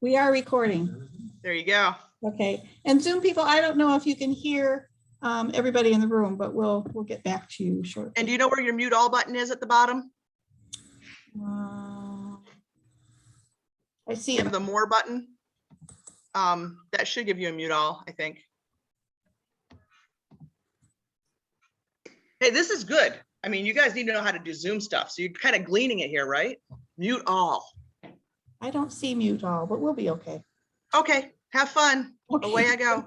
We are recording. There you go. Okay. And Zoom people, I don't know if you can hear everybody in the room, but we'll get back to you shortly. And do you know where your mute all button is at the bottom? I see You have it. the more button. That should give you a mute all, I think. Hey, this is good. I mean, you guys need to know how to do Zoom stuff. So you're kind of gleaning it here, right? Mute all. I don't see mute all, but we'll be okay. Okay, have fun. Okay. Away I go.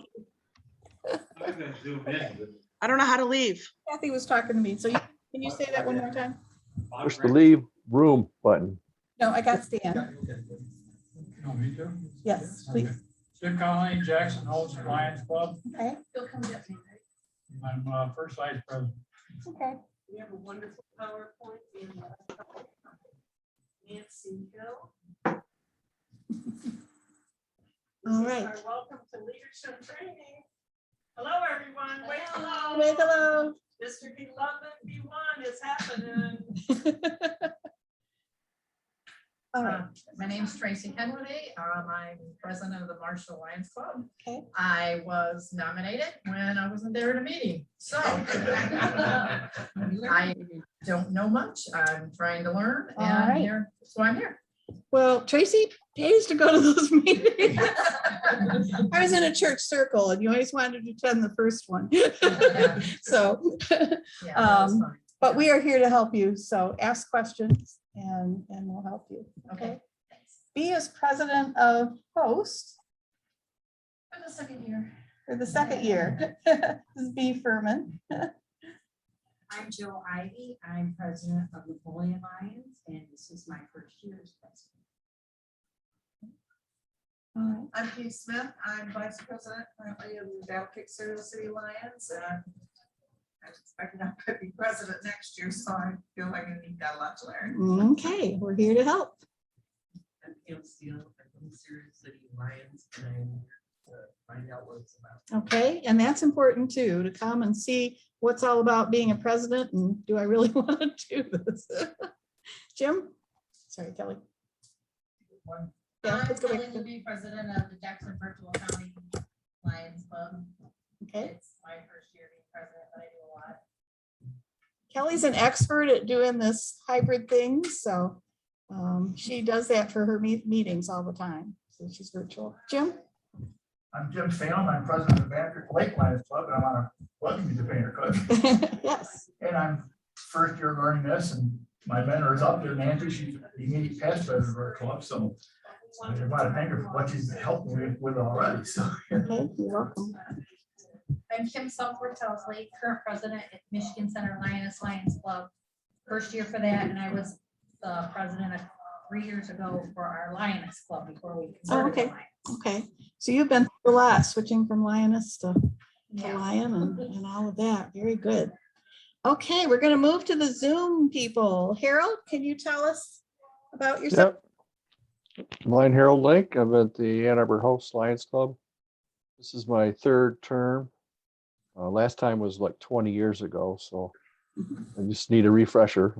I don't know how to leave. Kathy was talking to me. So can you say that one more time? Push the leave room button. No, I got Stan. Yes, please. Stan Conley, Jackson Holes Lions Club. Okay. I'm first vice president. Okay. We have a wonderful PowerPoint in Nancy Hill. All right. Our welcome to leadership training. Hello, everyone. Wait, hello. Wait, hello. District 11 B1 is happening. All right. My name is Tracy Henry. I'm president of the Marshall Lions Club. Okay. I was nominated when I wasn't there at a meeting, so I don't know much. I'm trying to learn, All and right. here, so I'm here. Well, Tracy pays to go to those meetings. I was in a church circle and you always wanted to attend the first one. So, Yeah, that was fun. but we are here to help you. So ask questions and we'll help you. Okay. B is president of Host For the second year. for the second year. This is B Furman. I'm Jill Ivy. I'm president of Napoleon Lions, and this is my first year as president. All right. I'm Keith Smith. I'm vice president currently of the Battle Creek City Lions. And I'm expecting I'm going to be president next year, so I feel like I've got a lot to learn. Okay, we're here to help. I'm Kim Steele from the City Lions, and I'm here to find out what it's about. Okay, and that's important too, to come and see what's all about being a president and do I really want to do this? Jim? Sorry, Kelly. Yeah, let's go back. Kelly will be president of the Jackson Virtual County Lions Club. Okay, It's my first year being president, but I do a lot. Kelly's an expert at doing this hybrid thing, so she does that for her meetings all the time. So she's virtual. Jim? I'm Jim Phelan. I'm president of the Battle Creek Lake Lions Club, and I want to welcome you to Painter Club. Yes. And I'm first year learning this, and my mentor is up there, Nancy. She's the immediate past president of our club, so I want to thank her for what she's helped me with already. So Okay, you're welcome. I'm Kim Southworth Helsley, current president at Michigan Center Lioness Lions Club. First year for that, and I was the president of 3 years ago for our Lioness Club before we converted to okay. Lions. Okay, so you've been through a lot, switching from lioness to Yeah. lion and all of that. Very good. Okay, we're going to move to the Zoom people. Harold, can you tell us about yourself? Yep. Mine Harold Lake. I'm at the Ann Arbor Host Lions Club. This is my third term. Last time was like 20 years ago, so I just need a refresher.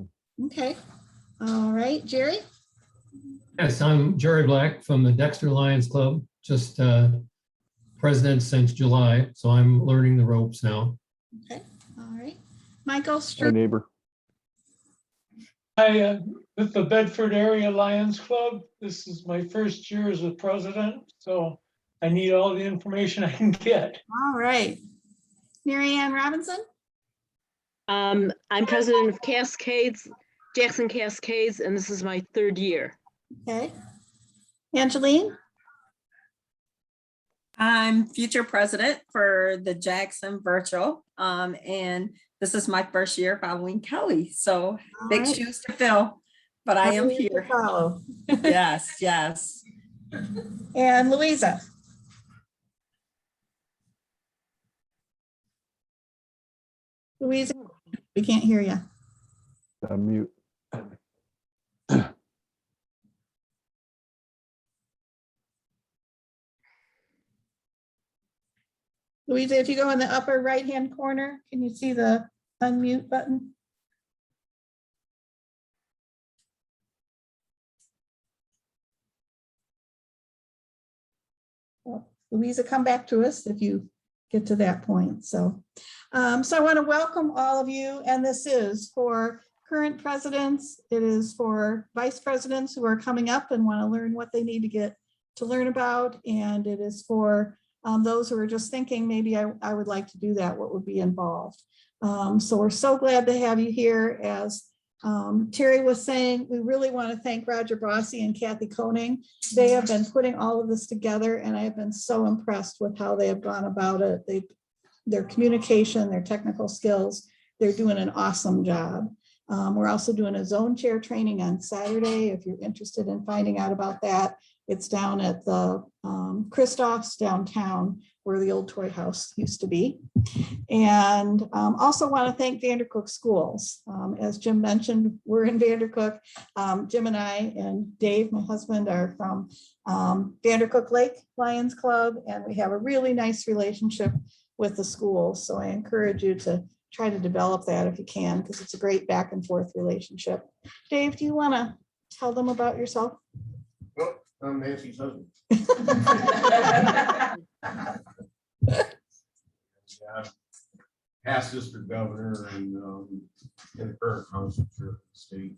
Okay. All right, Jerry? Yes, I'm Jerry Black from the Dexter Lions Club, just president since July, so I'm learning the ropes now. Okay, all right. Michael My Stroop. neighbor. Hi, with the Bedford Area Lions Club. This is my first year as a president, so I need all the information I can get. All right. Mary Ann Robinson? I'm president of Cascades, Jackson Cascades, and this is my third year. Okay. Angeline? I'm future president for the Jackson Virtual, and this is my first year following Kelly. So All big right. shoes to fill, but I am Kelly to here. follow. Yes, yes. And Louisa? Louisa, we can't hear you. Mute. Louisa, if you go in the upper right-hand corner, can you see the unmute button? Louisa, come back to us if you get to that point. So, so I want to welcome all of you, and this is for current presidents. It is for vice presidents who are coming up and want to learn what they need to get to learn about, and it is for those who are just thinking, maybe I would like to do that, what would be involved. So we're so glad to have you here. As Terry was saying, we really want to thank Roger Bossi and Kathy Koenig. They have been putting all of this together, and I have been so impressed with how they have gone about it. Their communication, their technical skills, they're doing an awesome job. We're also doing a zone chair training on Saturday. If you're interested in finding out about that, it's down at the Christoph's downtown, where the old toy house used to be. And also want to thank Vandercook Schools. As Jim mentioned, we're in Vandercook. Jim and I and Dave, my husband, are from Vandercook Lake Lions Club, and we have a really nice relationship with the schools. So I encourage you to try to develop that if you can, because it's a great back and forth relationship. Dave, do you want to tell them about yourself? Well, I'm Nancy's husband. Yeah, past district governor and in the current council for the state.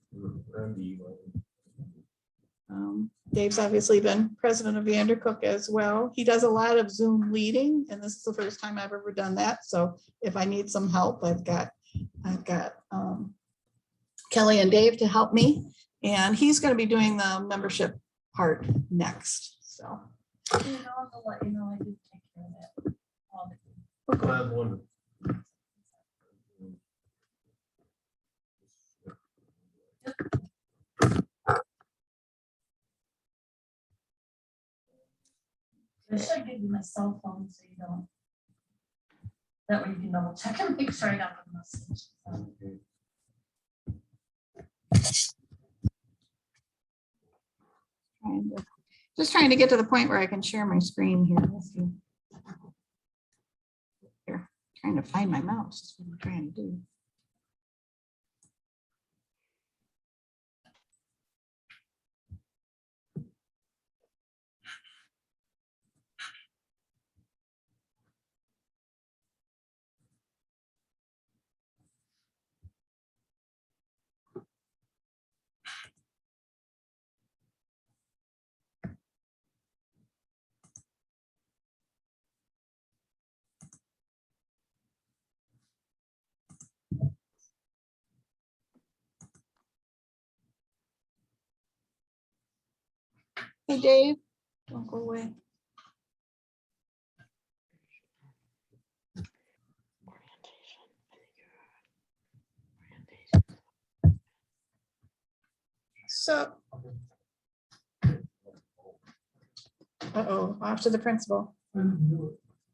Dave's obviously been president of Vandercook as well. He does a lot of Zoom leading, and this is the first time I've ever done that. So if I need some help, I've got Kelly and Dave to help me, and he's going to be doing the membership part next. So I'll let you know I do take care of that. Glad one. I should give you my cell phone so you don't. That way you can double check and make sure I got the message. Just trying to get to the point where I can share my screen here with you. Here, trying to find my mouse. That's what I'm trying to do. Hey, Dave, don't go away. So, uh-oh, off to the principal.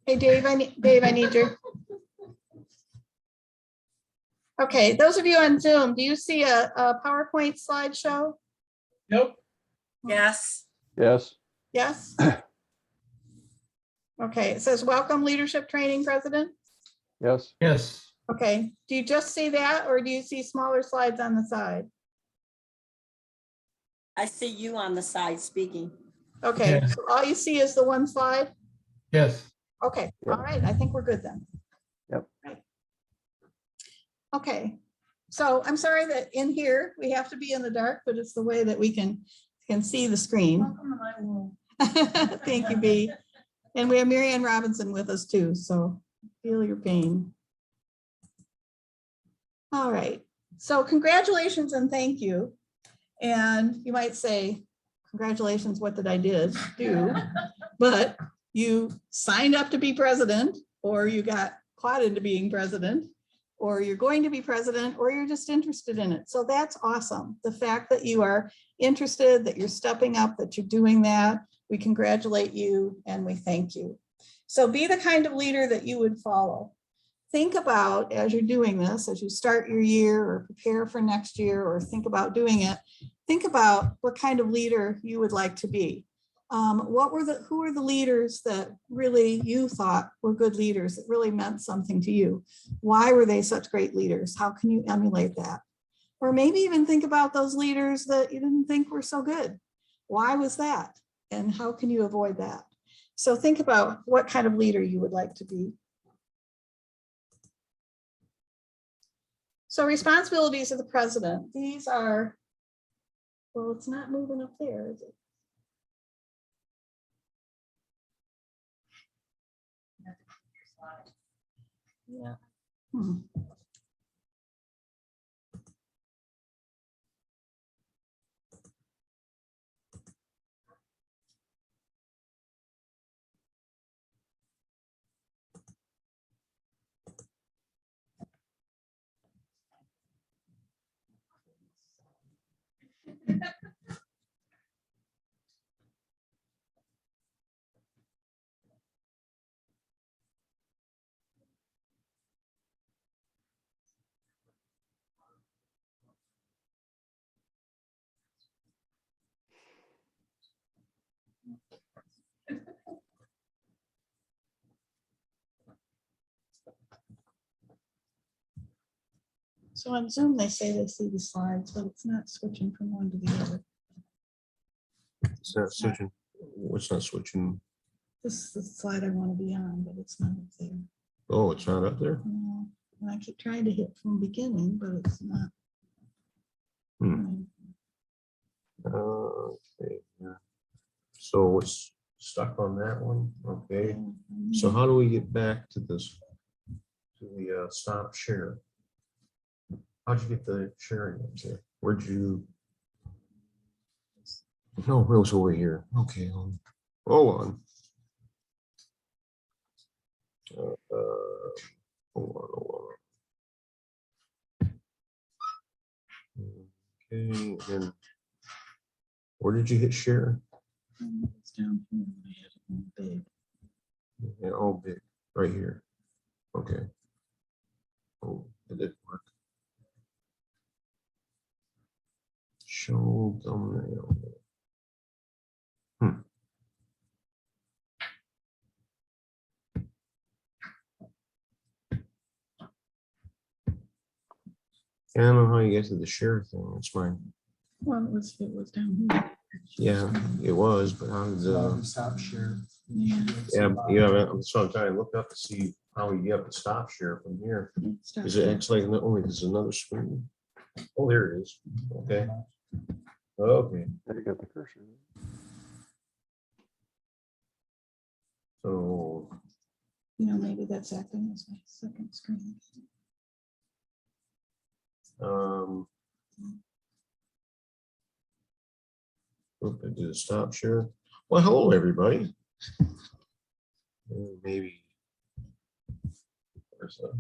Hey, Dave, I need your. Okay, those of you on Zoom, do you see a PowerPoint slideshow? Nope. Yes. Yes. Yes? Okay, it says welcome leadership training president. Yes. Yes. Okay, do you just see that, or do you see smaller slides on the side? I see you on the side speaking. Okay, Yeah. so all you see is the one slide? Yes. Okay, all right, I think we're good then. Yep. Right. Okay, so I'm sorry that in here, we have to be in the dark, but it's the way that we can see the screen. Welcome to my world. Thank you, B. And we have Mary Ann Robinson with us too, so feel your pain. All right, so congratulations and thank you. And you might say, congratulations, what did I do? But you signed up to be president, or you got caught into being president, or you're going to be president, or you're just interested in it. So that's awesome. The fact that you are interested, that you're stepping up, that you're doing that, we congratulate you and we thank you. So be the kind of leader that you would follow. Think about, as you're doing this, as you start your year or prepare for next year or think about doing it, think about what kind of leader you would like to be. Who were the leaders that really you thought were good leaders, that really meant something to you? Why were they such great leaders? How can you emulate that? Or maybe even think about those leaders that you didn't think were so good. Why was that? And how can you avoid that? So think about what kind of leader you would like to be. So responsibilities of the president, these are, well, it's not moving up there, is it? Yeah. So on Zoom, they say they see the slides, but it's not switching from one to the other. It's not switching. What's not switching? This is the slide I want to be on, but it's not up there. Oh, it's not up there? No, and I keep trying to hit from beginning, but it's not. Okay. Yeah. So it's stuck on that one. Okay. So how do we get back to this? To the stop share? How'd you get the sharing up there? Where'd you? No, it was over here. Okay. Hold on. Hold on. Okay, and where did you hit share? It's down here. I had it on big. Yeah, all big, right here. Okay. Oh, it didn't work. Show thumbnail. I don't know how you get to the share thing. It's fine. Well, it was down here. Yeah, it was, but how did the Stop share. Yeah. yeah, that's what I'm trying to look up to see how we get the stop share from here. Stop Is it share. actually only there's another screen? Oh, there it is. Okay. Okay. There you got the cursor. So You know, maybe that's acting as my second screen. Oop, I did a stop share. Well, hello, everybody. Maybe. Where's that?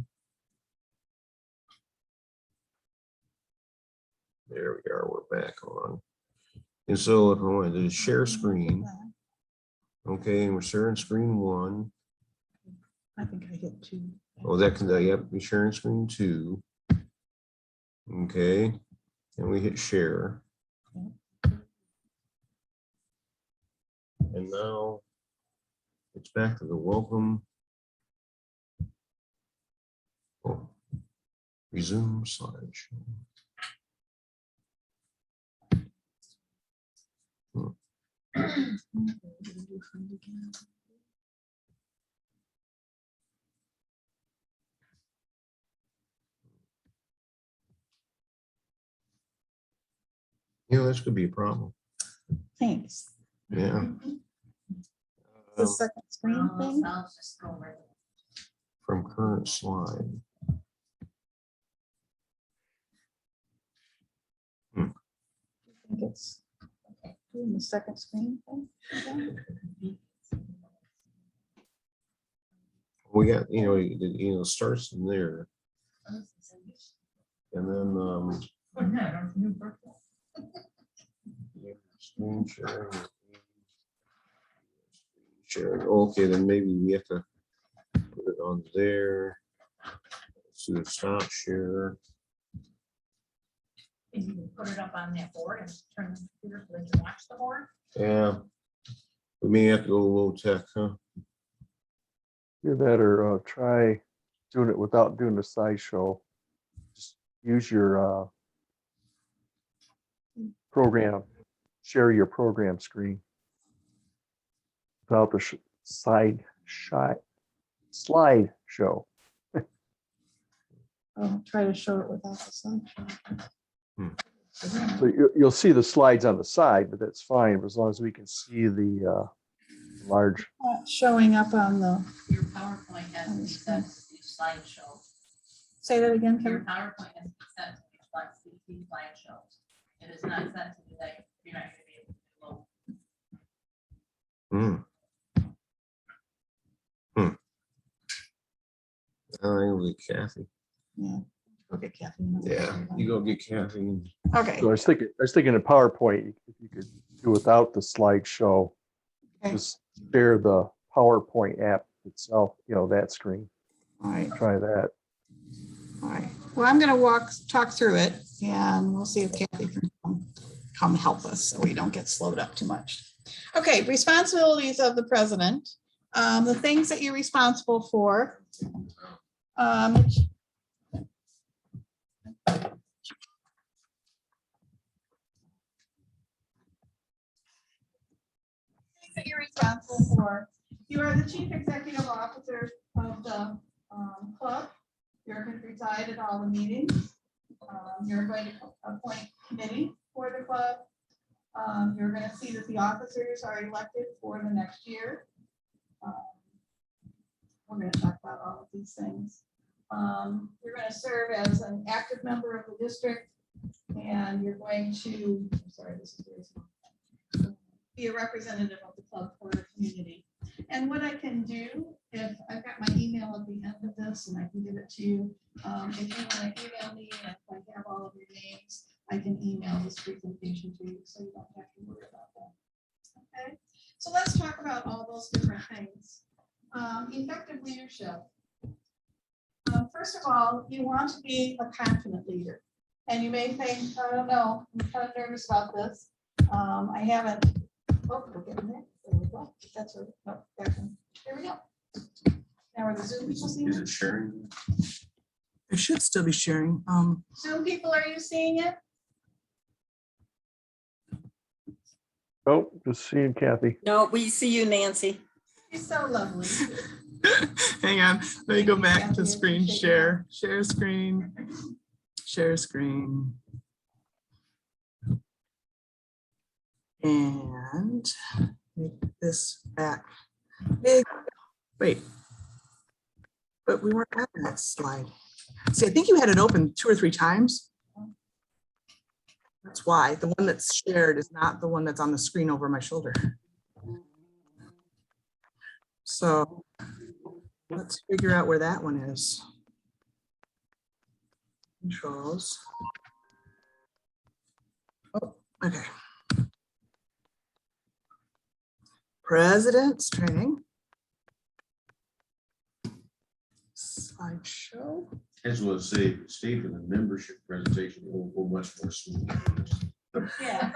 There we are. We're back on. And so if I wanted to share screen, okay, and we're sharing screen 1. I think I hit 2. Oh, that can, yep, we're sharing screen 2. Okay, and we hit share. And now it's back to the welcome. Oh, resume slideshow. You know, this could be a problem. Thanks. Yeah. The second screen thing. From current slide. I think it's doing the second screen thing. We got, it starts in there. And then screen sharing. Sharing. Okay, then maybe we have to put it on there. So stop share. And you can put it up on that board and turn the computer so they can watch the board. Yeah. We may have to go low tech, huh? You better try doing it without doing the slideshow. Just use your program, share your program screen without the slide show. I'll try to show it without the sunshine. So you'll see the slides on the side, but that's fine as long as we can see the large. Showing up on the, Your PowerPoint has to be set to the slideshow. say that again, Your Kevin? PowerPoint has to be set to the slideshows. It is not set to be like, you're not gonna be able to load. I'll get Kathy. Yeah. Okay, Kathy. Yeah, you go get Kathy. Okay. So I was thinking in PowerPoint, if you could do without the slideshow, Okay. just share the PowerPoint app itself, that screen. All right. Try that. All right. Well, I'm going to talk through it, and we'll see if Kathy can come help us so we don't get slowed up too much. Okay, responsibilities of the president. The things that you're responsible for. Things that you're responsible for. You are the chief executive officer of the club. You're going to preside at all the meetings. You're going to appoint committee for the club. You're going to see that the officers are elected for the next year. We're going to talk about all of these things. You're going to serve as an active member of the district, and you're going to, I'm sorry, this is very small, be a representative of the club for the community. And what I can do, if I've got my email at the end of this, and I can give it to you, if you want to email me, and if I have all of your names, I can email this presentation to you, so you don't have to worry about that. Okay, so let's talk about all those different things. Effective leadership. First of all, you want to be a confident leader. And you may think, I don't know, I'm kind of nervous about this. I haven't, oh, we're getting there. There we go. That's a, no, there we go. Now are the Zoom people seeing Is it? it sharing? It should still be sharing. Zoom people, are you seeing it? Oh, just seeing Kathy. No, we see you, Nancy. She's so lovely. Hang on, let me go back to screen share. Share screen. Share screen. And make this back big. Wait. But we weren't at that slide. See, I think you had it open 2 or 3 times. That's why the one that's shared is not the one that's on the screen over my shoulder. So let's figure out where that one is. Controls. Oh, okay. President's training. Slideshow. I just want to say, Steve, in the membership presentation will go much more smooth. Yeah.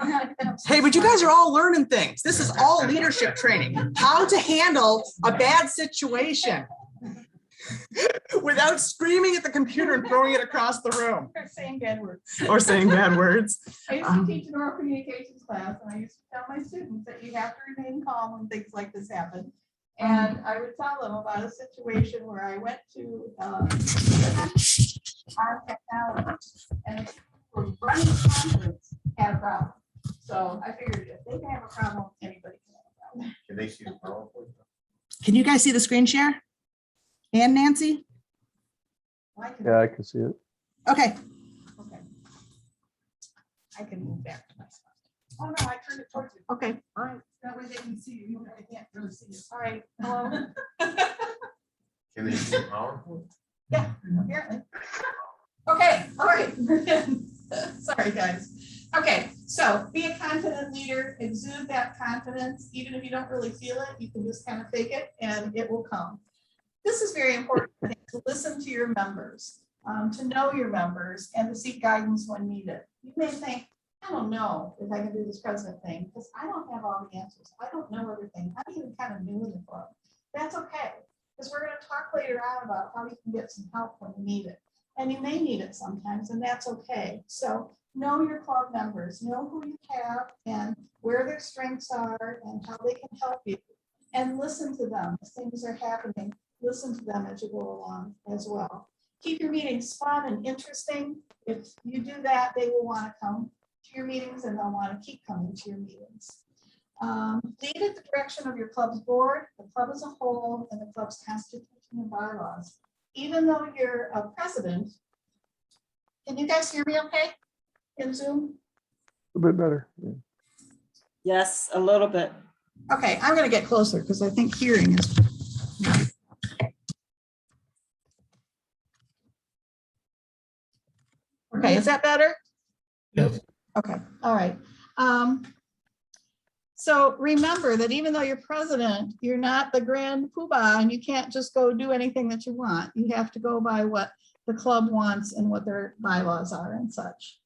Hey, but you guys are all learning things. This is all leadership training. How to handle a bad situation without screaming at the computer and throwing it across the room. Or saying bad words. Or saying bad words. I used to teach an oral communications class, and I used to tell my students that you have to remain calm when things like this happen. And I would tell them about a situation where I went to our technology, and it was running conference had a problem. So I figured if they can have a problem, anybody can have a problem. Can they see the PowerPoint? Can you guys see the screen share? And Nancy? Yeah, I can see it. Okay. Okay. I can move back to my spot. Oh, no, I turned it towards you. Okay, all right. That way they can see you. You can't really see you. All right, hello. Can they see the PowerPoint? Yeah, apparently. Okay, all right. Sorry, guys. Okay, so be a confident leader, exude that confidence. Even if you don't really feel it, you can just kind of fake it and it will come. This is very important, I think, to listen to your members, to know your members, and to seek guidance when needed. You may think, I don't know if I can do this president thing because I don't have all the answers. I don't know everything. I'm even kind of new in the club. That's okay, because we're going to talk later on about how you can get some help when you need it. And you may need it sometimes, and that's okay. So know your club members, know who you have and where their strengths are and how they can help you. and listen to them. As things are happening, listen to them as you go along as well. Keep your meetings fun and interesting. If you do that, they will want to come to your meetings and they'll want to keep coming to your meetings. Lead at the direction of your club's board, the club as a whole, and the club's constitution and bylaws. Even though you're a president, can you guys hear me okay in Zoom? A bit better. Yeah. Yes, a little bit. Okay, I'm going to get closer because I think hearing is. Okay, is that better? Yes. Okay, all right. So remember that even though you're president, you're not the grand poobah and you can't just go do anything that you want. You have to go by what the club wants and what their bylaws are and such.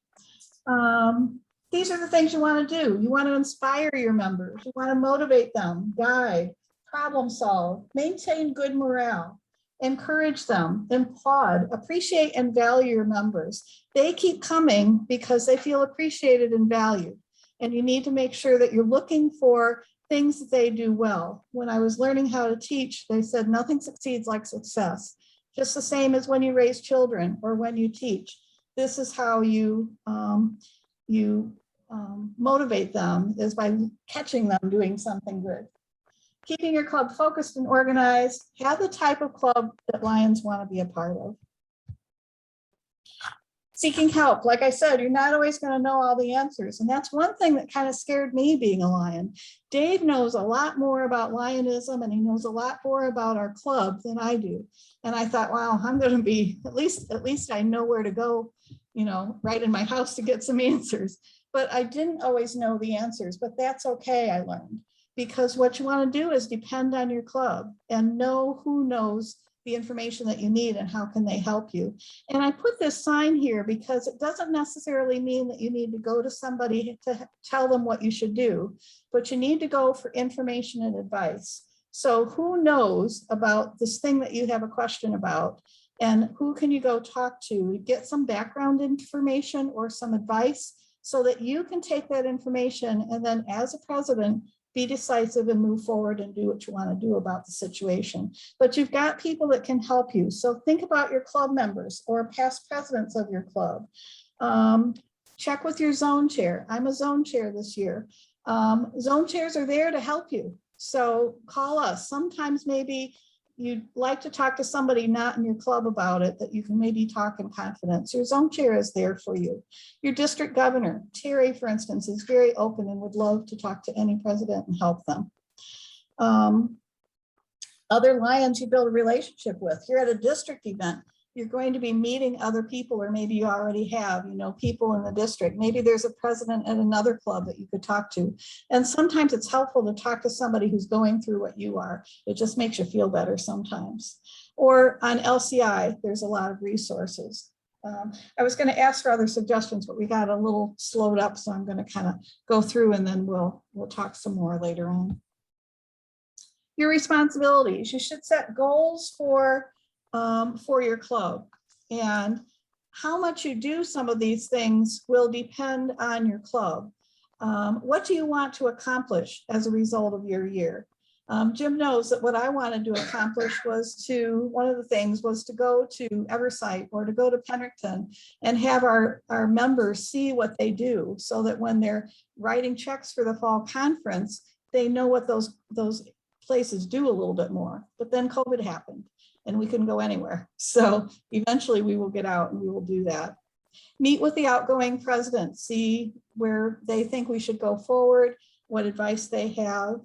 These are the things you want to do. You want to inspire your members. You want to motivate them, guide, problem solve, maintain good morale, encourage them, applaud, appreciate and value your members. They keep coming because they feel appreciated and valued. And you need to make sure that you're looking for things that they do well. When I was learning how to teach, they said nothing succeeds like success. Just the same as when you raise children or when you teach. This is how you motivate them, is by catching them doing something good. Keeping your club focused and organized. Have the type of club that Lions want to be a part of. Seeking help. Like I said, you're not always going to know all the answers. And that's one thing that kind of scared me being a Lion. Dave knows a lot more about Lionism and he knows a lot more about our club than I do. And I thought, wow, I'm going to be, at least I know where to go, you know, right in my house to get some answers. But I didn't always know the answers, but that's okay, I learned. Because what you want to do is depend on your club and know who knows the information that you need and how can they help you. And I put this sign here because it doesn't necessarily mean that you need to go to somebody to tell them what you should do, but you need to go for information and advice. So who knows about this thing that you have a question about, and who can you go talk to, get some background information or some advice so that you can take that information and then as a president, be decisive and move forward and do what you want to do about the situation. But you've got people that can help you. So think about your club members or past presidents of your club. Check with your zone chair. I'm a zone chair this year. Zone chairs are there to help you. So call us. Sometimes maybe you'd like to talk to somebody not in your club about it, that you can maybe talk in confidence. Your zone chair is there for you. Your district governor, Terry, for instance, is very open and would love to talk to any president and help them. Other Lions you build a relationship with. You're at a district event. You're going to be meeting other people, or maybe you already have, you know, people in the district. Maybe there's a president at another club that you could talk to. And sometimes it's helpful to talk to somebody who's going through what you are. It just makes you feel better sometimes. Or on LCI, there's a lot of resources. I was going to ask for other suggestions, but we got a little slowed up, so I'm going to kind of go through and then we'll talk some more later on. Your responsibilities. You should set goals for your club, and how much you do some of these things will depend on your club. What do you want to accomplish as a result of your year? Jim knows that what I wanted to accomplish was one of the things was to go to Eversight or to go to Penricton and have our members see what they do, so that when they're writing checks for the fall conference, they know what those places do a little bit more. But then COVID happened and we couldn't go anywhere. So eventually we will get out and we will do that. Meet with the outgoing president, see where they think we should go forward, what advice they have.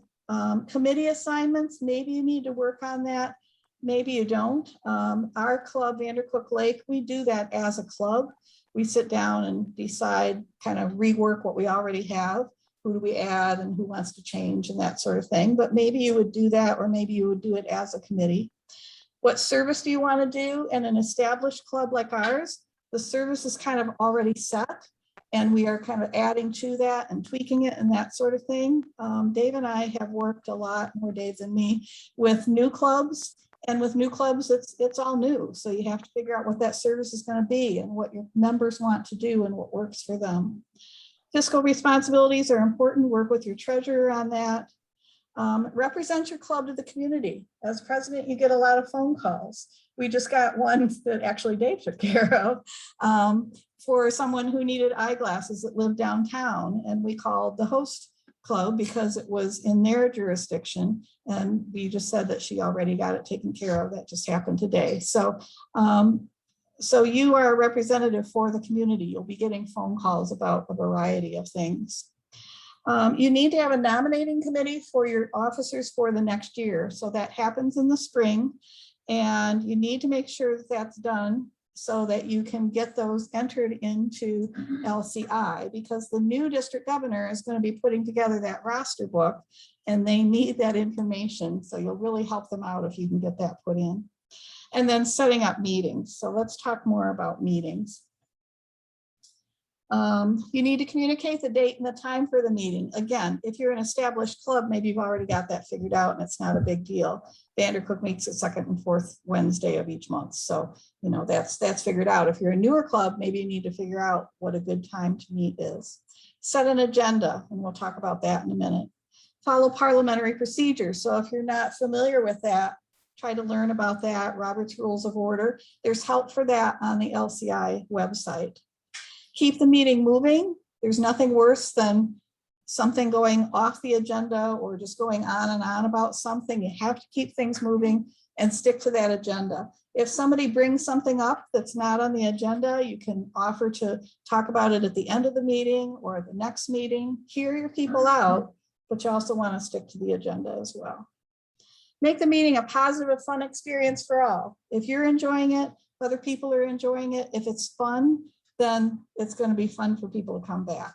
Committee assignments, maybe you need to work on that, maybe you don't. Our club, Vandercook Lake, we do that as a club. We sit down and decide, kind of rework what we already have. Who do we add and who wants to change and that sort of thing. But maybe you would do that, or maybe you would do it as a committee. What service do you want to do? In an established club like ours, the service is kind of already set, and we are kind of adding to that and tweaking it and that sort of thing. Dave and I have worked a lot, more Dave than me, with new clubs. And with new clubs, it's all new. So you have to figure out what that service is going to be and what your members want to do and what works for them. Fiscal responsibilities are important. Work with your treasurer on that. Represent your club to the community. As president, you get a lot of phone calls. We just got one that actually Dave took care of for someone who needed eyeglasses that lived downtown. And we called the host club because it was in their jurisdiction. And we just said that she already got it taken care of. That just happened today. So, so you are a representative for the community. You'll be getting phone calls about a variety of things. You need to have a nominating committee for your officers for the next year. So that happens in the spring. And you need to make sure that that's done so that you can get those entered into LCI, because the new district governor is going to be putting together that roster book and they need that information. So you'll really help them out if you can get that put in. And then setting up meetings. So let's talk more about meetings. You need to communicate the date and the time for the meeting. Again, if you're an established club, maybe you've already got that figured out and it's not a big deal. Vandercook meets the second and fourth Wednesday of each month. So, you know, that's figured out. If you're a newer club, maybe you need to figure out what a good time to meet is. Set an agenda, and we'll talk about that in a minute. Follow parliamentary procedures. So if you're not familiar with that, try to learn about that. Robert's Rules of Order. There's help for that on the LCI website. Keep the meeting moving. There's nothing worse than something going off the agenda or just going on and on about something. You have to keep things moving and stick to that agenda. If somebody brings something up that's not on the agenda, you can offer to talk about it at the end of the meeting or at the next meeting. Hear your people out, but you also want to stick to the agenda as well. Make the meeting a positive, fun experience for all. If you're enjoying it, other people are enjoying it. If it's fun, then it's going to be fun for people to come back.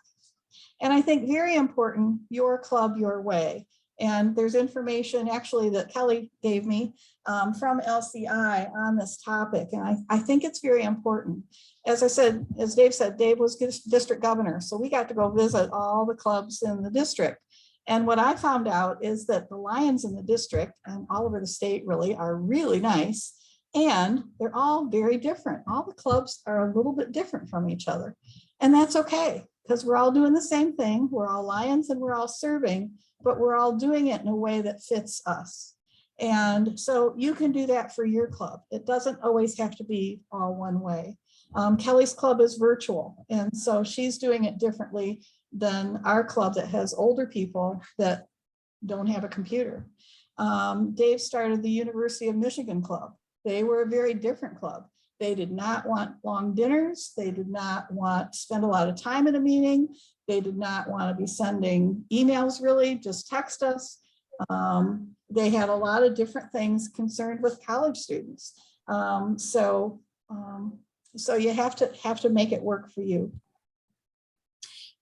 And I think very important, your club, your way. And there's information actually that Kelly gave me from LCI on this topic. And I think it's very important. As I said, as Dave said, Dave was district governor. So we got to go visit all the clubs in the district. And what I found out is that the Lions in the district and all over the state really are really nice. And they're all very different. All the clubs are a little bit different from each other. And that's okay, because we're all doing the same thing. We're all Lions and we're all serving, but we're all doing it in a way that fits us. And so you can do that for your club. It doesn't always have to be all one way. Kelly's club is virtual. And so she's doing it differently than our club that has older people that don't have a computer. Dave started the University of Michigan club. They were a very different club. They did not want long dinners. They did not want to spend a lot of time at a meeting. They did not want to be sending emails, really, just text us. They had a lot of different things concerned with college students. So you have to make it work for you.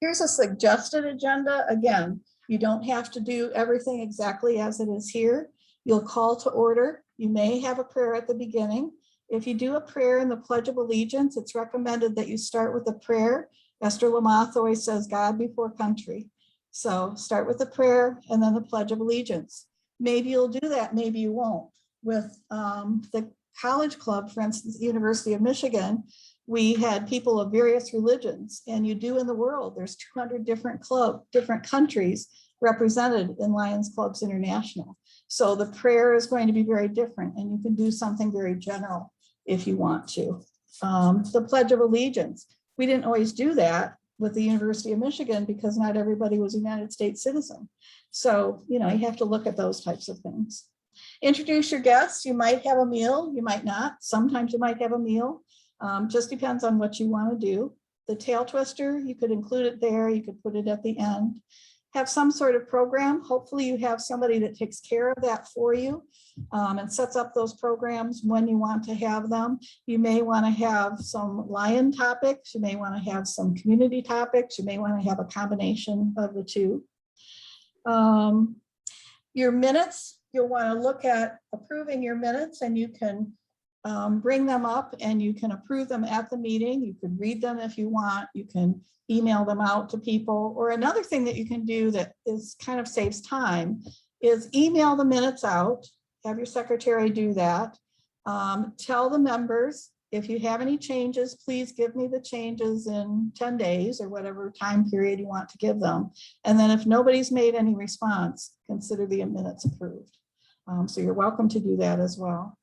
Here's a suggested agenda. Again, you don't have to do everything exactly as it is here. You'll call to order. You may have a prayer at the beginning. If you do a prayer in the Pledge of Allegiance, it's recommended that you start with a prayer. Esther Lamoth always says, God before country. So start with the prayer and then the Pledge of Allegiance. Maybe you'll do that, maybe you won't. With the college club, for instance, the University of Michigan, we had people of various religions, and you do in the world. There's 200 different countries represented in Lions Clubs International. So the prayer is going to be very different, and you can do something very general if you want to. The Pledge of Allegiance. We didn't always do that with the University of Michigan because not everybody was a United States citizen. So, you know, you have to look at those types of things. Introduce your guests. You might have a meal, you might not. Sometimes you might have a meal. Just depends on what you want to do. The tail twister, you could include it there. You could put it at the end. Have some sort of program. Hopefully you have somebody that takes care of that for you and sets up those programs when you want to have them. You may want to have some Lion topics. You may want to have some community topics. You may want to have a combination of the two. Your minutes, you'll want to look at approving your minutes, and you can bring them up and you can approve them at the meeting. You can read them if you want. You can email them out to people. Or another thing that you can do that is kind of saves time is email the minutes out. Have your secretary do that. Tell the members if you have any changes, please give me the changes in 10 days or whatever time period you want to give them. And then if nobody's made any response, consider the minutes approved. So you're welcome to do that as well.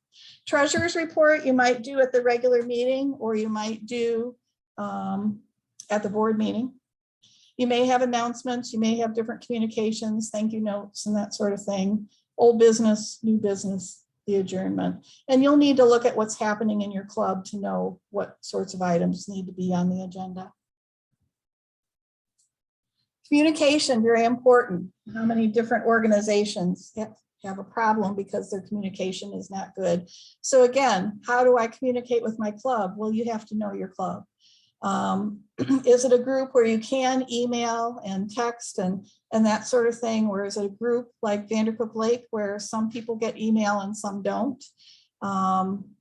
Treasurer's report you might do at the regular meeting, or you might do at the board meeting. You may have announcements, you may have different communications, thank you notes and that sort of thing. Old business, new business, the adjournment. And you'll need to look at what's happening in your club to know what sorts of items need to be on the agenda. Communication, very important. How many different organizations have a problem because their communication is not good? So again, how do I communicate with my club? Well, you have to know your club. Is it a group where you can email and text and that sort of thing? Or is it a group like Vandercook Lake where some people get email and some don't?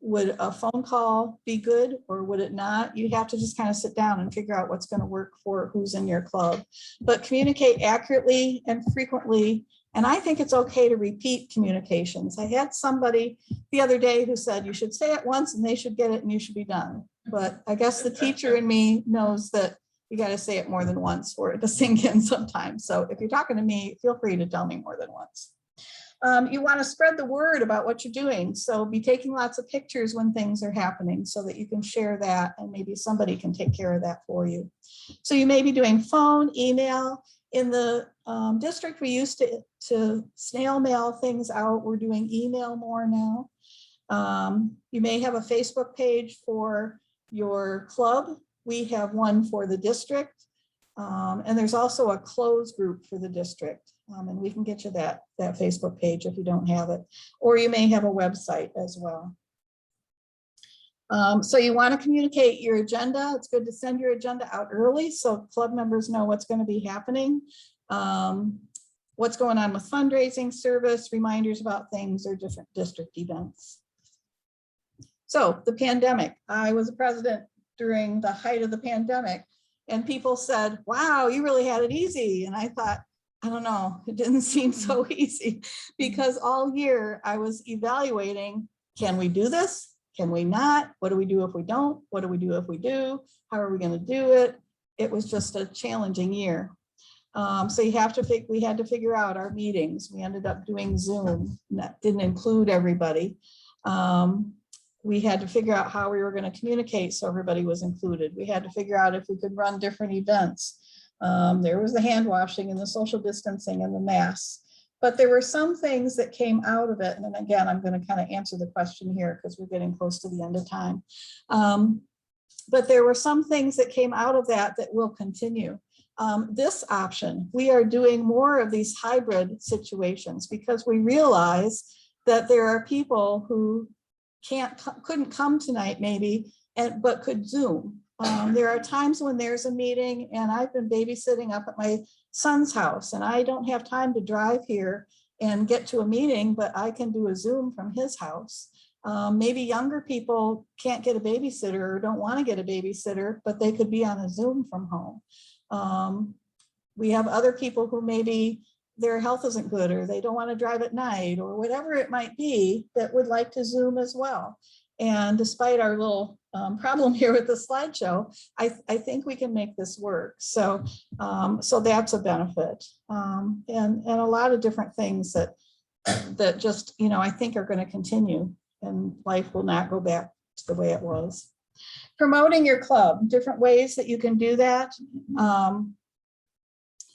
Would a phone call be good or would it not? You have to just kind of sit down and figure out what's going to work for who's in your club. But communicate accurately and frequently. And I think it's okay to repeat communications. I had somebody the other day who said you should say it once and they should get it and you should be done. But I guess the teacher in me knows that you got to say it more than once for it to sink in sometimes. So if you're talking to me, feel free to tell me more than once. You want to spread the word about what you're doing. So be taking lots of pictures when things are happening so that you can share that and maybe somebody can take care of that for you. So you may be doing phone, email. In the district, we used to snail mail things out. We're doing email more now. You may have a Facebook page for your club. We have one for the district. And there's also a closed group for the district. And we can get you that Facebook page if you don't have it. Or you may have a website as well. So you want to communicate your agenda. It's good to send your agenda out early so club members know what's going to be happening. What's going on with fundraising, service, reminders about things or different district events. So the pandemic, I was a president during the height of the pandemic and people said, wow, you really had it easy. And I thought, I don't know, it didn't seem so easy because all year I was evaluating, can we do this? Can we not? What do we do if we don't? What do we do if we do? How are we going to do it? It was just a challenging year. So we had to figure out our meetings. We ended up doing Zoom. That didn't include everybody. We had to figure out how we were going to communicate so everybody was included. We had to figure out if we could run different events. There was the hand washing and the social distancing and the masks. But there were some things that came out of it. And then again, I'm going to kind of answer the question here because we're getting close to the end of time. But there were some things that came out of that that will continue. This option, we are doing more of these hybrid situations because we realize that there are people who couldn't come tonight maybe, but could Zoom. There are times when there's a meeting and I've been babysitting up at my son's house and I don't have time to drive here and get to a meeting, but I can do a Zoom from his house. Maybe younger people can't get a babysitter or don't want to get a babysitter, but they could be on a Zoom from home. We have other people who maybe their health isn't good or they don't want to drive at night or whatever it might be that would like to Zoom as well. And despite our little problem here with the slideshow, I think we can make this work. So, so that's a benefit. And a lot of different things that just, you know, I think are going to continue and life will not go back to the way it was. Promoting your club, different ways that you can do that.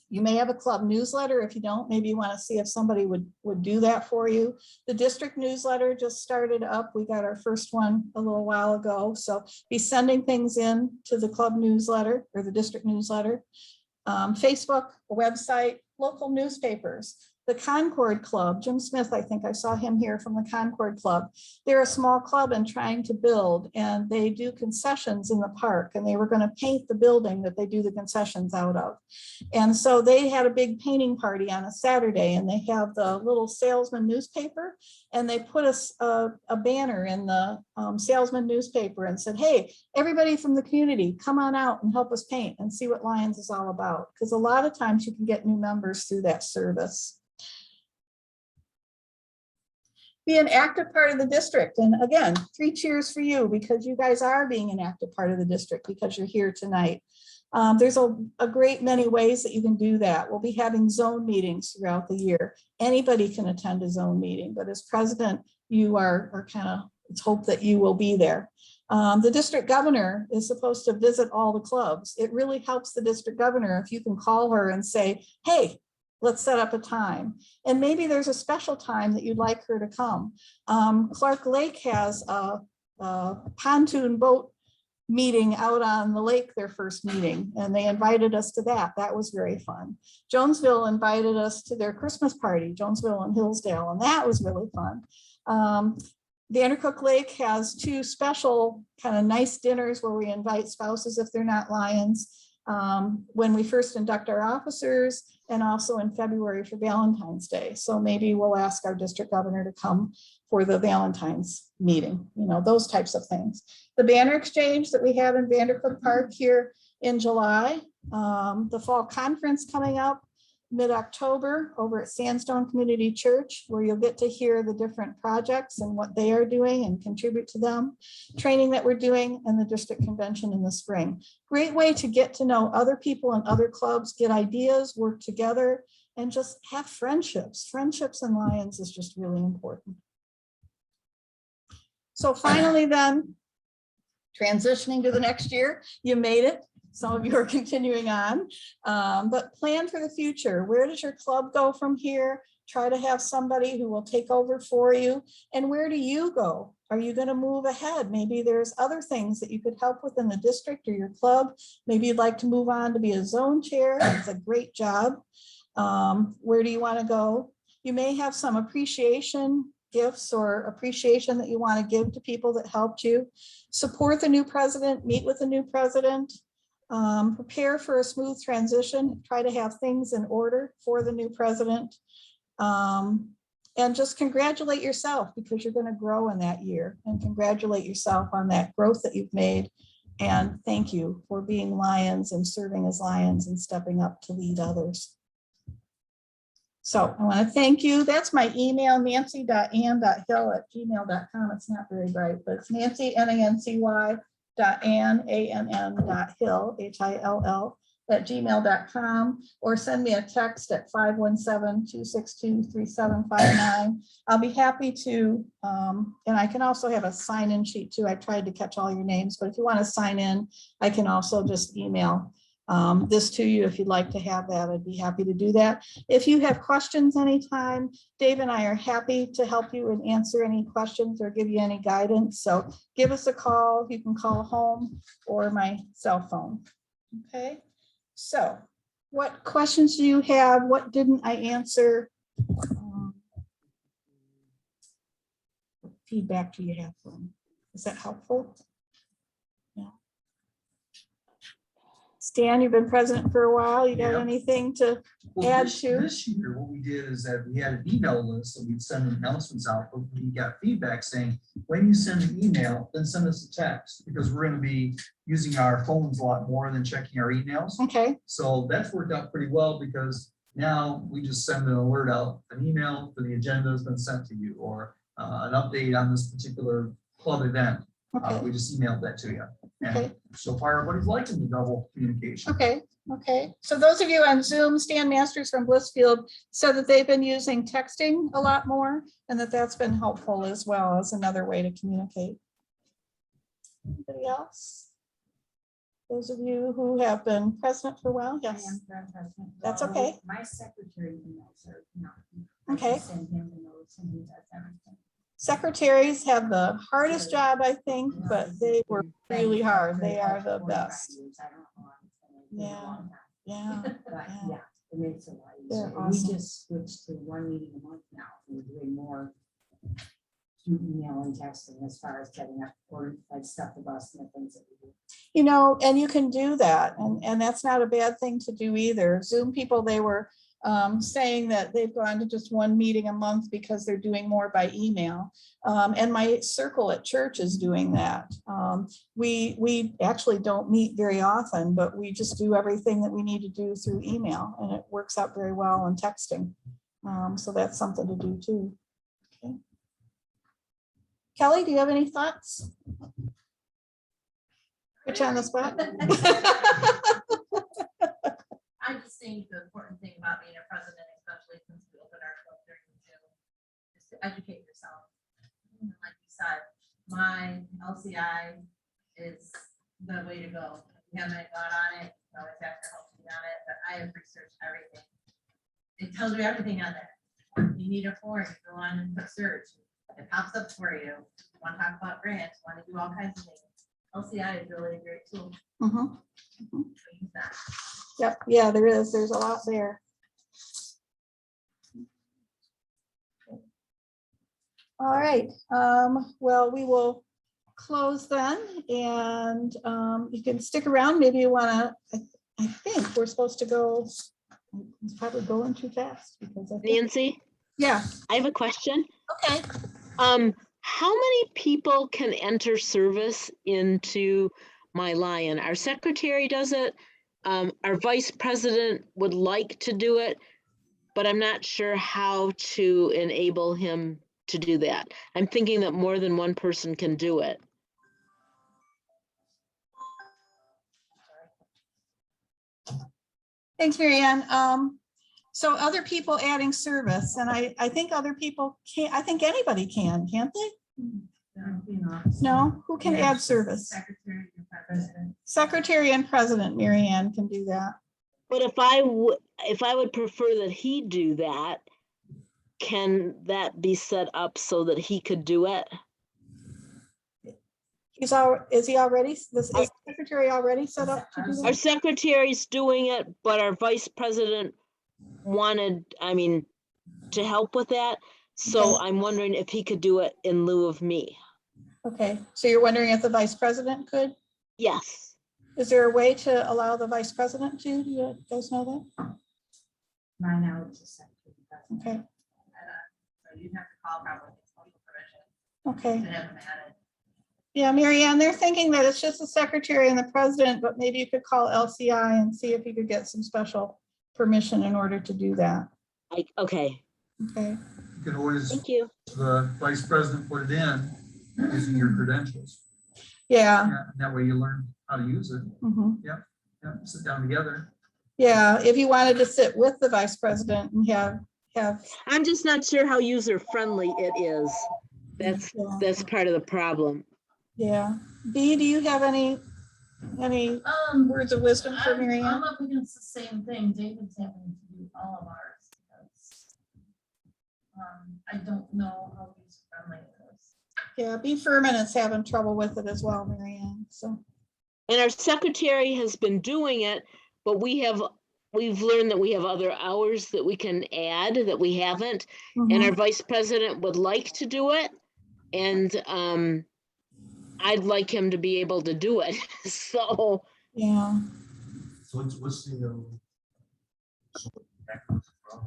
You may have a club newsletter. If you don't, maybe you want to see if somebody would do that for you. The district newsletter just started up. We got our first one a little while ago. So be sending things in to the club newsletter or the district newsletter. Facebook, a website, local newspapers. The Concord Club, Jim Smith, I think I saw him here from the Concord Club. They're a small club and trying to build, and they do concessions in the park, and they were going to paint the building that they do the concessions out of. And so they had a big painting party on a Saturday, and they have the little salesman newspaper, and they put a banner in the salesman newspaper and said, hey, everybody from the community, come on out and help us paint and see what Lions is all about. Because a lot of times you can get new members through that service. be an active part of the district. And again, 3 cheers for you because you guys are being an active part of the district because you're here tonight. There's a great many ways that you can do that. We'll be having zone meetings throughout the year. Anybody can attend a zone meeting, but as president, you are kind of, it's hope that you will be there. The district governor is supposed to visit all the clubs. It really helps the district governor if you can call her and say, hey, let's set up a time. And maybe there's a special time that you'd like her to come. Clark Lake has a pontoon boat meeting out on the lake, their first meeting, and they invited us to that. That was very fun. Jonesville invited us to their Christmas party, Jonesville and Hillsdale, and that was really fun. Vandercook Lake has 2 special kind of nice dinners where we invite spouses if they're not Lions. When we first induct our officers, and also in February for Valentine's Day. So maybe we'll ask our district governor to come for the Valentine's meeting, you know, those types of things. The banner exchange that we have in Vandercook Park here in July, the fall conference coming up mid-October over at Sandstone Community Church, where you'll get to hear the different projects and what they are doing and contribute to them, training that we're doing, and the district convention in the spring. Great way to get to know other people and other clubs, get ideas, work together, and just have friendships. Friendships in Lions is just really important. So finally then, transitioning to the next year, you made it. Some of you are continuing on, but plan for the future. Where does your club go from here? Try to have somebody who will take over for you. And where do you go? Are you going to move ahead? Maybe there's other things that you could help with in the district or your club. Maybe you'd like to move on to be a zone chair. It's a great job. Where do you want to go? You may have some appreciation gifts or appreciation that you want to give to people that helped you. Support the new president, meet with the new president. Prepare for a smooth transition, try to have things in order for the new president, and just congratulate yourself because you're going to grow in that year, and congratulate yourself on that growth that you've made. And thank you for being Lions and serving as Lions and stepping up to lead others. So I want to thank you. That's my email, nancy.ann.hill@gmail.com. It's not very bright, but it's Nancy, Nancy. .ann.hill, HILL, @gmail.com, or send me a text at 517-262-3759. I'll be happy to, and I can also have a sign-in sheet too. I tried to catch all your names, but if you want to sign in, I can also just email this to you. If you'd like to have that, I'd be happy to do that. If you have questions anytime, Dave and I are happy to help you and answer any questions or give you any guidance. So give us a call. You can call home or my cell phone. Okay. So what questions do you have? What didn't I answer? What feedback do you have for me? Is that helpful? Stan, you've been president for a while. You got anything to add to? This year, what we did is that we had an email list that we'd send announcements out, but we got feedback saying, when you send an email, then send us a text, because we're going to be using our phones a lot more than checking our emails. Okay. So that's worked out pretty well, because now we just send an alert out, an email for the agenda has been sent to you, or an update on this particular club event. Okay. We just emailed that to you. And Okay. so far, everybody's liking the double communication. Okay. Okay. So those of you on Zoom, Stan Masters from Blissfield said that they've been using texting a lot more, and that's been helpful as well as another way to communicate. Anybody else? Those of you who have been president for a while, yes. I am president. That's okay. My secretary emails are not. Okay. I send him the notes and he does everything. Secretaries have the hardest job, I think, but they work really hard. They are the best. Yeah, yeah. But yeah, it makes it a lot They're easier. awesome. We just switched to 1 meeting a month now. We're doing more through email and texting as far as setting up or like stuff the bus and the things that we do. You know, and you can do that, and that's not a bad thing to do either. Zoom people, they were saying that they've gone to just 1 meeting a month because they're doing more by email. And my circle at church is doing that. We actually don't meet very often, but we just do everything that we need to do through email, and it works out very well in texting. So that's something to do too. Okay. Kelly, do you have any thoughts? Put you on the spot. I just think the important thing about being a president, especially since we opened our club during June, is to educate yourself. And like you said, my LCI is the way to go. If you haven't gone on it, you always have to help me on it, but I have researched everything. It tells you everything on there. You need a form, you go on and put search. It pops up for you. You want to talk about grants, want to do all kinds of things. LCI is really a great tool. Mhm. Use that. Yep, yeah, there is. There's a lot there. All right, well, we will close then, and you can stick around. Maybe you want to, I think we're supposed to go, it's probably going too fast because I think, Nancy, yeah, I have a question. okay. How many people can enter service into my Lion? Our secretary does it. Our vice president would like to do it, but I'm not sure how to enable him to do that. I'm thinking that more than one person can do it. Thanks, Mary Ann. So other people adding service, and I think other people can't, I think anybody can, can't they? No, who can add service? Secretary and president. Secretary and president, Mary Ann can do that. But if I would prefer that he do that, can that be set up so that he could do it? Is he already, is the secretary already set up to do Our that? secretary's doing it, but our vice president wanted, to help with that. So Okay. I'm wondering if he could do it in lieu of me. Okay, so you're wondering if the vice president could? Yes. Is there a way to allow the vice president to? Do you guys know that? Mine out is the secretary. Okay, So you'd have to call probably special permission okay. to have them added. Yeah, Mary Ann, they're thinking that it's just the secretary and the president, but maybe you could call LCI and see if you could get some special permission in order to do that. Okay. Okay, You could always, Thank you. the vice president put it in using your credentials. yeah. Yeah, and that way you learn how to use it. Mhm. Yeah, sit down together. Yeah, if you wanted to sit with the vice president and have. I'm just not sure how user friendly it is. Yeah. That's part of the problem. Yeah. Bea, do you have any words of wisdom for Mary Ann? I'm up against the same thing. David's having to do all of ours. because, I don't know how user friendly it is. Yeah, Bea Furman is having trouble with it as well, Mary Ann, so. And our secretary has been doing it, but we've learned that we have other hours that we can add that we haven't. And our vice president would like to do it. And I'd like him to be able to do it. So Yeah. So what's the?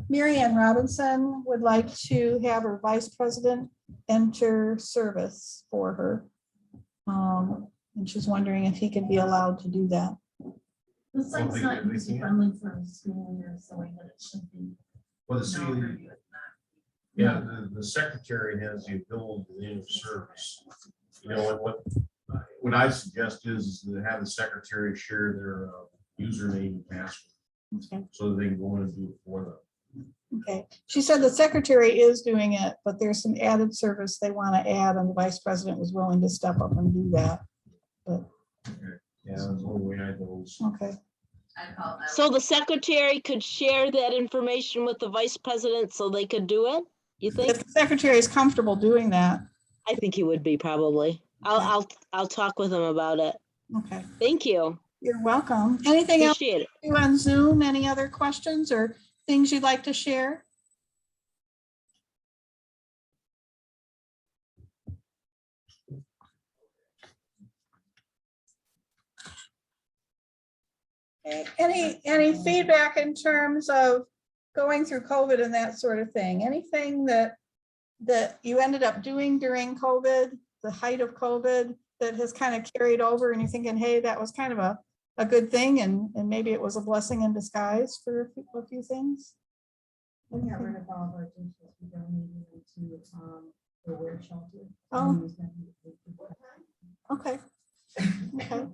Mary Ann Robinson would like to have her vice president enter service for her. And she's wondering if he could be allowed to do that. The site's not user friendly for the school year, so that it should be. Well, No, yeah, the secretary has the ability to enter service. You know, what I suggest is to have the secretary share their username and password. Okay. So that they can go in and do it for them. Okay, she said the secretary is doing it, but there's some added service they want to add, and the vice president was willing to step up and do that. But Yeah, that's the only way I know. okay. So the secretary could share that information with the vice president so they could do it, you think? If the secretary is comfortable doing that. I think he would be probably. I'll talk with him about it. Okay. Thank you. You're welcome. Anything else Appreciate it. you on Zoom? Any other questions or things you'd like to share? Okay. Any feedback in terms of going through COVID and that sort of thing? Anything that you ended up doing during COVID, the height of COVID, that has kind of carried over and you're thinking, hey, that was kind of a good thing and maybe it was a blessing in disguise for a few things? We got rid of all of our dishes. We donated them to Oh, okay. Okay.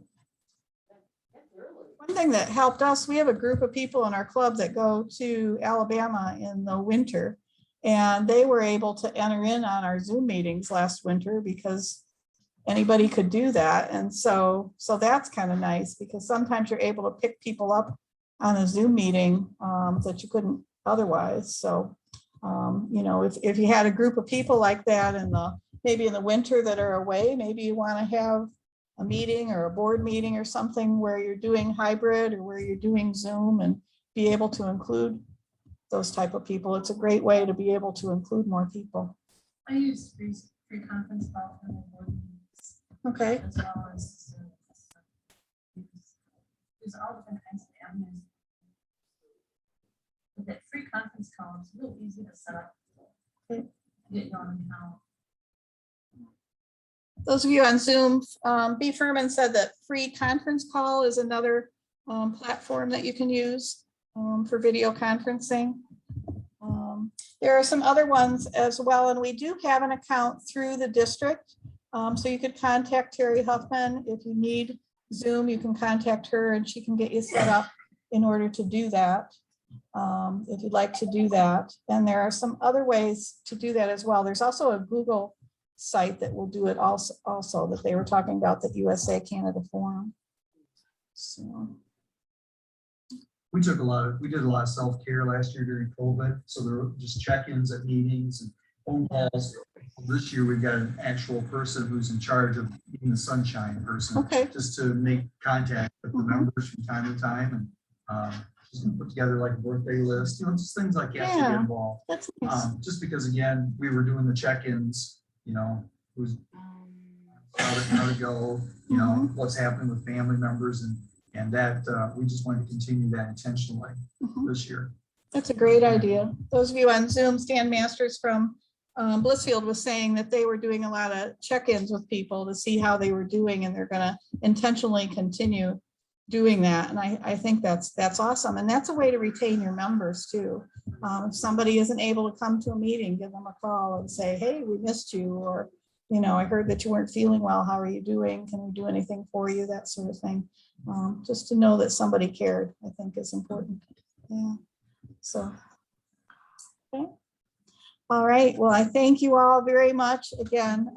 One thing that helped us, we have a group of people in our club that go to Alabama in the winter. And they were able to enter in on our Zoom meetings last winter because anybody could do that. And so that's kind of nice because sometimes you're able to pick people up on a Zoom meeting that you couldn't otherwise. So, you know, if you had a group of people like that in the, maybe in the winter that are away, maybe you want to have a meeting or a board meeting or something where you're doing hybrid or where you're doing Zoom and be able to include those type of people. It's a great way to be able to include more people. I use free conference call for my board meetings. Okay. As well as there's all different kinds of avenues. But that free conference call is real easy to set up. Okay. Get you on account. Those of you on Zoom, B. Furman said that free conference call is another platform that you can use for video conferencing. There are some other ones as well, and we do have an account through the district. So you could contact Terry Huffman. If you need Zoom, you can contact her and she can get you set up in order to do that. If you'd like to do that. And there are some other ways to do that as well. There's also a Google site that will do it also that they were talking about, the USA Canada Forum. So. We did a lot of self-care last year during COVID. So there were just check-ins at meetings and phone calls. This year, we've got an actual person who's in charge of being the sunshine person. Okay. Just to make contact with the members from time to time. And she's gonna put together like a birthday list, you know, just things like that to get involved. That's nice. Just because, again, we were doing the check-ins, you know, who's how to go, you know, what's happening with family members and that we just wanted to continue that intentionally this year. That's a great idea. Those of you on Zoom, Stan Masters from Blissfield was saying that they were doing a lot of check-ins with people to see how they were doing, and they're going to intentionally continue doing that. And I think that's awesome. And that's a way to retain your members too. If somebody isn't able to come to a meeting, give them a call and say, hey, we missed you, or, you know, I heard that you weren't feeling well. How are you doing? Can we do anything for you? That sort of thing. Just to know that somebody cared, I think is important. Yeah. So, okay. All right. Well, I thank you all very much again.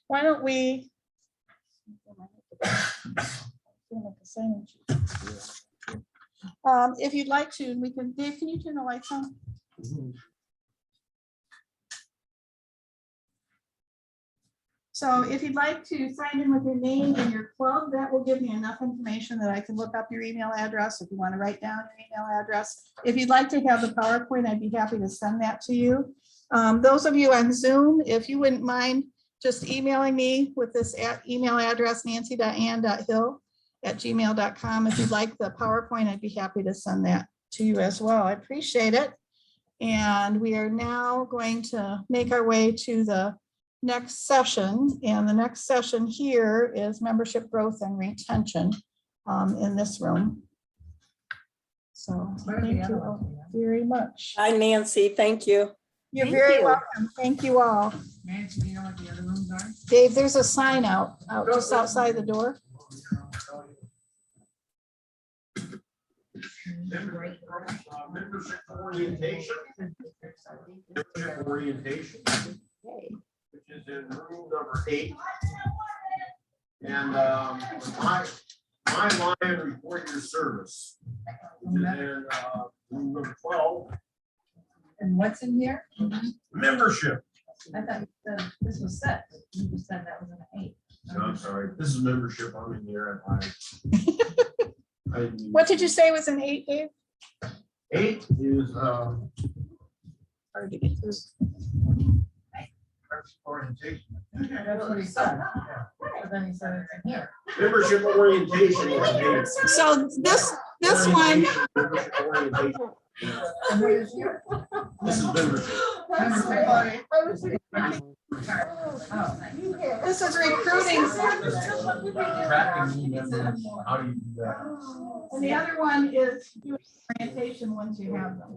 Why don't we? If you'd like to, we can. Dave, can you turn the lights on? So if you'd like to sign in with your name and your club, that will give me enough information that I can look up your email address if you want to write down your email address. If you'd like to have the PowerPoint, I'd be happy to send that to you. Those of you on Zoom, if you wouldn't mind just emailing me with this email address, nancy.ann.hill@gmail.com. If you'd like the PowerPoint, I'd be happy to send that to you as well. I appreciate it. And we are now going to make our way to the next session, and the next session here is membership growth and retention in this room. So thank you all very much. Hi, Nancy. Thank you. You're very welcome. Thank you all. Nancy, do you know what the other rooms are? Dave, there's a sign out just outside the door. Membership orientation. Membership orientation. Which is in room number 8. And my line report your service, which is in room number 12. And what's in here? Membership. I thought you said this was set. You just said that was an 8. No, I'm sorry. This is membership. I'm in here. What did you say was an 8, Dave? 8 is hard to get through. Orientation. That's what he said. But then he said it's in here. Membership orientation is 8. So this one. Membership orientation. And what is here? This is membership. This is recruiting. Tracking members, how do you do that? And the other one is doing orientation once you have them.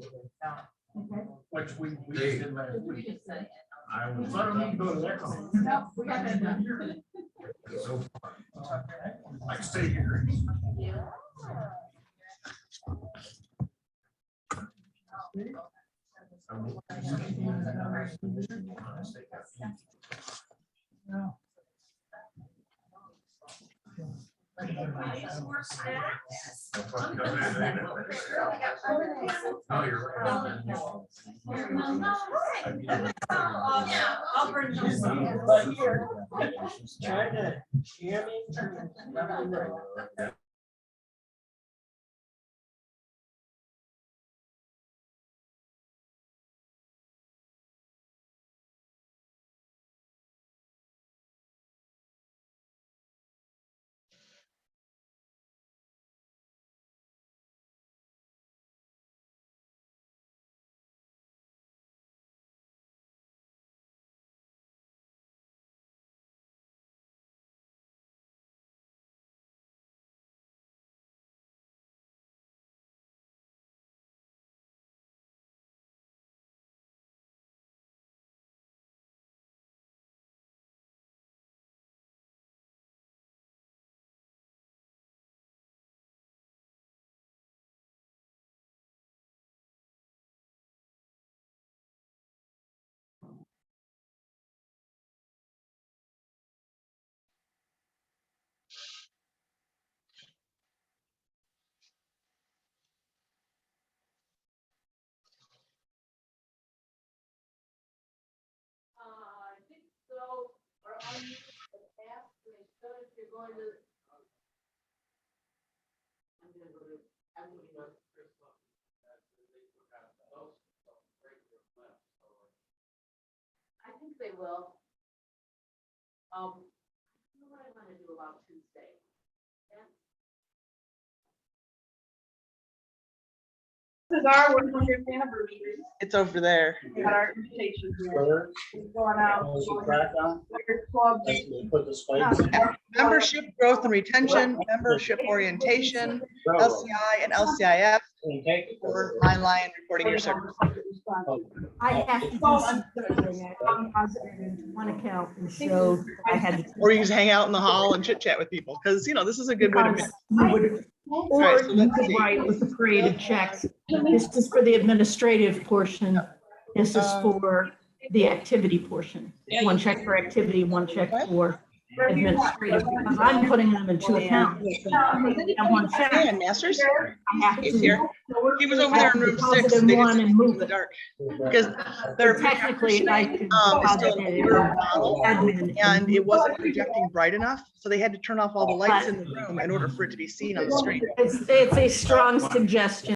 Okay. Which we did last week. I was. I don't need to go to that call. No, we got that done. So, I can stay here. No, you're right. I'll bring you some. But here, trying to jam in. I think so, or unmute the app, they should, if you're going to. I'm gonna go to, I'm gonna go. I think they will. I don't know what I wanna do about Tuesday. Yeah. This is our 100th anniversary. It's over there. We got our invitation here. We're going out. Club. Membership growth and retention, membership orientation, LCI and LCIF, or Line Lion reporting your service. I have to do something. I'm positive in one account and showed I had. Or you can just hang out in the hall and chit chat with people, because this is a good way to. Because you would- Or Right, so you let's could see. write with the creative checks. This is for the administrative portion. This is for the activity portion. One check for activity, one check for administrative. Because I'm putting them in two accounts. And one check. And Masters, I have he's to- here. He was over there in room 6. Deposit in They one just and move in the it. dark. Because they're Technically, I could is deposit still in it the in older model, admin. and it wasn't projecting bright enough, so they had to turn off all the lights in the room in order for it to be seen on the screen. It's a strong suggestion.